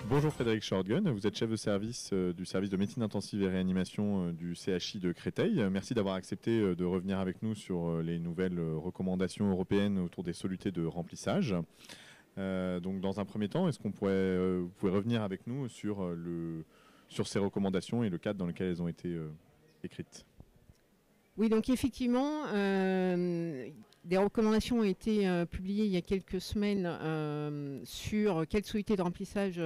Bonjour Frédéric Shortgun, vous êtes chef de service du service de médecine intensive et réanimation du CHI de Créteil. Merci d'avoir accepté de revenir avec nous sur les nouvelles recommandations européennes autour des solutés de remplissage. Donc dans un premier temps, est-ce qu'on pourrait, vous pouvez revenir avec nous sur ces recommandations et le cadre dans lequel elles ont été écrites? Oui, donc effectivement, des recommandations ont été publiées il y a quelques semaines sur quelles solutés de remplissage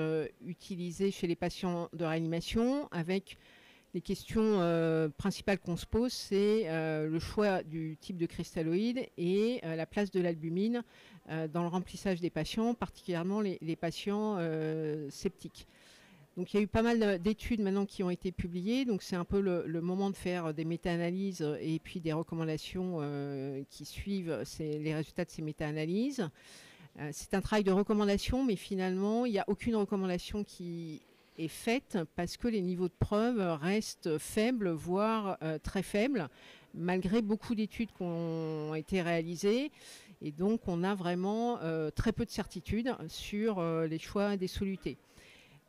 utiliser chez les patients de réanimation, avec les questions principales qu'on se pose, c'est le choix du type de cristalloïde et la place de l'albumine dans le remplissage des patients, particulièrement les patients septiques. Donc il y a eu pas mal d'études maintenant qui ont été publiées, donc c'est un peu le moment de faire des méta-analyses et puis des recommandations qui suivent les résultats de ces méta-analyses. C'est un travail de recommandation, mais finalement il n'y a aucune recommandation qui est faite parce que les niveaux de preuve restent faibles, voire très faibles, malgré beaucoup d'études qui ont été réalisées. Et donc on a vraiment très peu de certitudes sur les choix des solutés.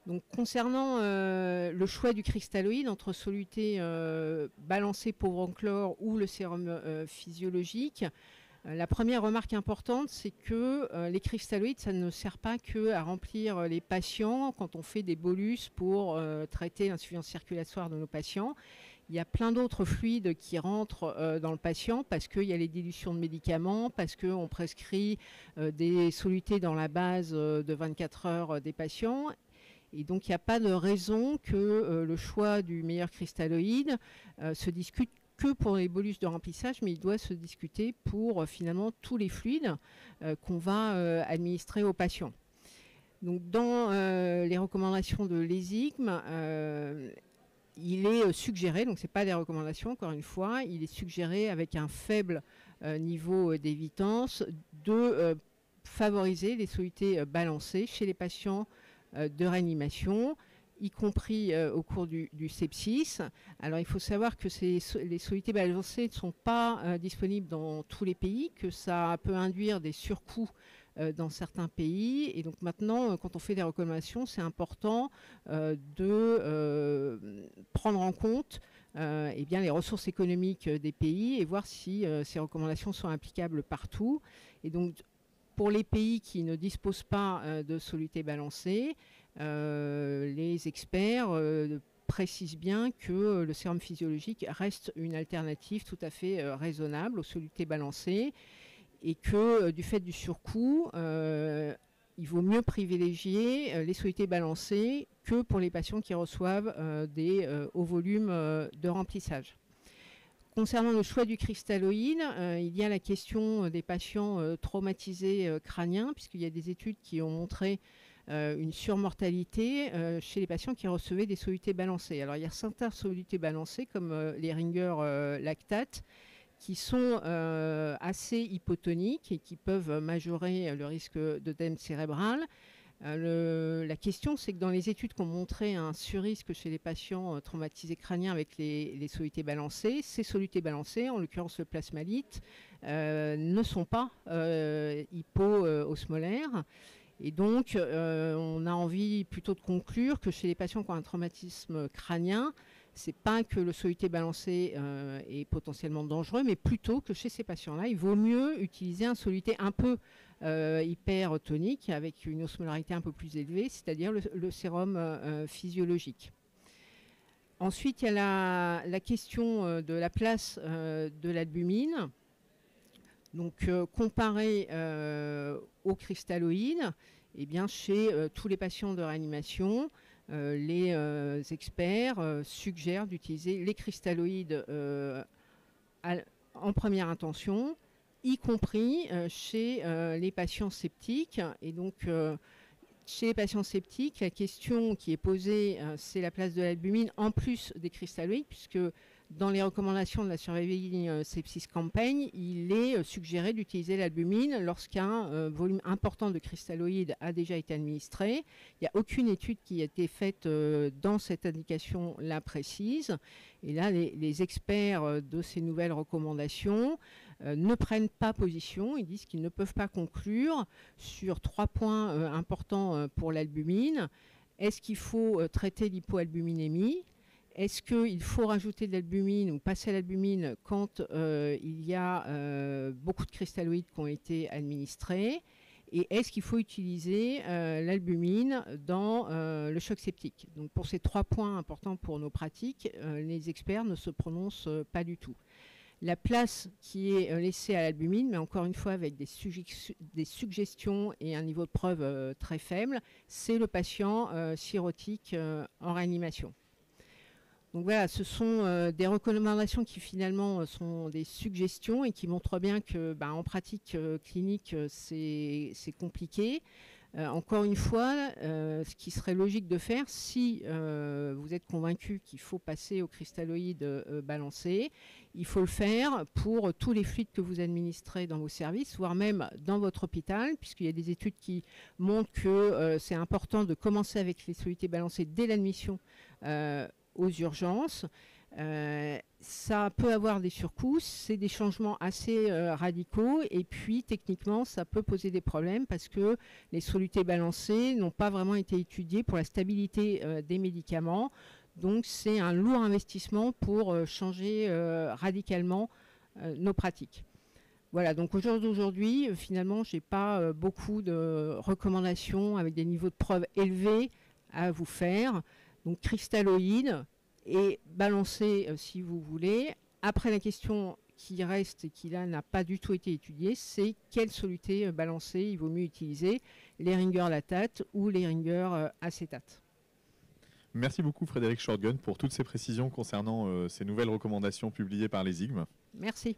Donc, concernant le choix du cristalloïde entre soluté balancé pauvre en chlore ou le sérum physiologique, la première remarque importante, c'est que les cristalloïdes, ça ne sert pas qu'à remplir les patients quand on fait des bolus pour traiter l'insuffisance circulatoire de nos patients. Il y a plein d'autres fluides qui rentrent dans le patient parce qu'il y a les dilutions de médicaments, parce qu'on prescrit des solutés dans la base de 24 heures des patients. Et donc, il n'y a pas de raison que le choix du meilleur cristalloïde se discute que pour les bolus de remplissage, mais il doit se discuter pour finalement tous les fluides qu'on va administrer aux patients. Donc, dans les recommandations de l'ESICM, il est suggéré, donc ce n'est pas des recommandations encore une fois, il est suggéré avec un faible niveau d'évitance de favoriser les solutés balancées chez les patients de réanimation, y compris au cours du sepsis. Alors il faut savoir que les solutés balancées ne sont pas disponibles dans tous les pays, que ça peut induire des surcoûts dans certains pays. Et donc maintenant, quand on fait des recommandations, c'est important de prendre en compte eh bien, les ressources économiques des pays et voir si ces recommandations sont applicables partout. Et donc, pour les pays qui ne disposent pas de solutés balancées, les experts précisent bien que le sérum physiologique reste une alternative tout à fait raisonnable aux solutés balancées et que du fait du surcoût, il vaut mieux privilégier les solutés balancées que pour les patients qui reçoivent des hauts volumes de remplissage. Concernant le choix du cristalloïde, il y a la question des patients traumatisés crâniens, puisqu'il y a des études qui ont montré une surmortalité chez les patients qui recevaient des solutés balancées. Alors il y a certains solutés balancés, comme les Ringer lactate, qui sont assez hypotoniques et qui peuvent majorer le risque d'œdème cérébral. La question, c'est que dans les études qui ont montré un surrisque chez les patients traumatisés crâniens avec les solutés balancées, ces solutés balancées, en l'occurrence le plasmalite, ne sont pas hypo-osmolaires. Et donc, on a envie plutôt de conclure que chez les patients qui ont un traumatisme crânien, c'est pas que le soluté balancé est potentiellement dangereux, mais plutôt que chez ces patients-là, il vaut mieux utiliser un soluté un peu hypertonique avec une osmolarité un peu plus élevée, c'est-à-dire le sérum physiologique. Ensuite, il y a la question de la place de l'albumine. Donc, comparé aux cristalloïdes, eh bien, chez tous les patients de réanimation, les experts suggèrent d'utiliser les cristalloïdes en première intention, y compris chez les patients septiques. Et donc, chez les patients septiques, la question qui est posée, c'est la place de l'albumine en plus des cristalloïdes, puisque dans les recommandations de la Surviving Sepsis Campaign, il est suggéré d'utiliser l'albumine lorsqu'un volume important de cristalloïdes a déjà été administré. Il n'y a aucune étude qui a été faite dans cette indication-là précise. Et là, les experts de ces nouvelles recommandations ne prennent pas position. Ils disent qu'ils ne peuvent pas conclure sur 3 points importants pour l'albumine. Est-ce qu'il faut traiter l'hypoalbuminémie? Est-ce qu'il faut rajouter de l'albumine ou passer à l'albumine quand il y a beaucoup de cristalloïdes qui ont été administrés? Et est-ce qu'il faut utiliser l'albumine dans le choc septique? Donc pour ces 3 points importants pour nos pratiques, les experts ne se prononcent pas du tout. La place qui est laissée à l'albumine, mais encore une fois avec des suggestions et un niveau de preuve très faible, c'est le patient cirrhotique en réanimation. Donc voilà, ce sont des recommandations qui finalement sont des suggestions et qui montrent bien que en pratique clinique, c'est compliqué. Encore une fois, ce qui serait logique de faire, si vous êtes convaincu qu'il faut passer aux cristalloïdes balancés, il faut le faire pour tous les fluides que vous administrez dans vos services, voire même dans votre hôpital, puisqu'il y a des études qui montrent que c'est important de commencer avec les solutés balancés dès l'admission aux urgences. Ça peut avoir des surcoûts, c'est des changements assez radicaux, et puis techniquement ça peut poser des problèmes parce que les solutés balancées n'ont pas vraiment été étudiées pour la stabilité des médicaments, donc c'est un lourd investissement pour changer radicalement nos pratiques. Voilà, donc aujourd'hui, finalement, je n'ai pas beaucoup de recommandations avec des niveaux de preuve élevés à vous faire. Donc cristalloïdes et balancés si vous voulez. Après, la question qui reste et qui là n'a pas du tout été étudiée, c'est quelle soluté balancée il vaut mieux utiliser, les Ringer latate ou les Ringer acétate. Merci beaucoup Frédéric Shortgun pour toutes ces précisions concernant ces nouvelles recommandations publiées par les IGM. Merci.